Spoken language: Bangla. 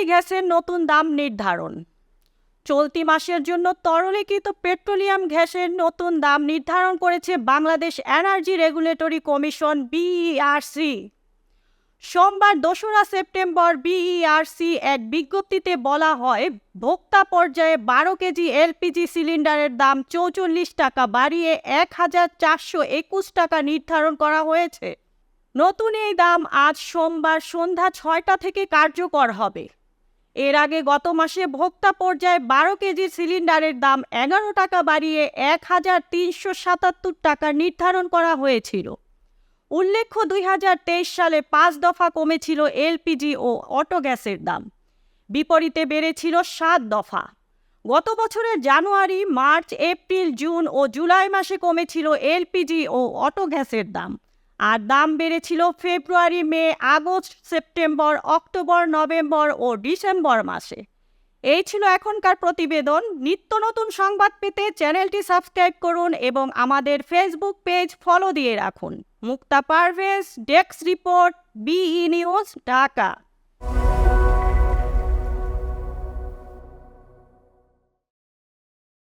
গ্যাসের নতুন দাম নির্ধারণ। চলতি মাসের জন্য তরলীকৃত পেট্রোলিয়াম গ্যাসের নতুন দাম নির্ধারণ করেছে Bangladesh energy regulatory commission BERC. সোমবার ২রা সেপ্টেম্বর বিইআরসি এক বিজ্ঞপ্তিতে বলা হয়, ভোক্তা পর্যায়ে ১২ কেজি এলপিজি সিলিন্ডারের দাম ৪৪ টাকা বাড়িয়ে ১,৪২১ টাকা নির্ধারণ করা হয়েছে। নতুন এই দাম আজ সোমবার সন্ধ্যা ৬টা থেকে কার্যকর হবে। এর আগে গত মাসে ভোক্তা পর্যায়ে ১২ কেজি সিলিন্ডারের দাম ১১ টাকা বাড়িয়ে ১,৩৭৭ টাকা নির্ধারণ করা হয়েছিল। উল্লেখ্য, ২০২৩ সালে ৫ দফা কমেছিল এলপিজি ও অটো গ্যাসের দাম, বিপরীতে বেড়েছিল ৭ দফা। গত বছরের জানুয়ারি, মার্চ, এপ্রিল, জুন ও জুলাই মাসে কমেছিল এলপিজি ও অটো গ্যাসের দাম, আর দাম বেড়েছিল ফেব্রুয়ারি, মে, আগস্ট, সেপ্টেম্বর, অক্টোবর, নভেম্বর ও ডিসেম্বর মাসে। এই ছিল এখনকার প্রতিবেদন। নিত্য নতুন সংবাদ পেতে চ্যানেলটি সাবস্ক্রাইব করুন এবং আমাদের ফেসবুক পেজ ফলো দিয়ে রাখুন। Mukta Parvez, desk report, B E news, Dhaka.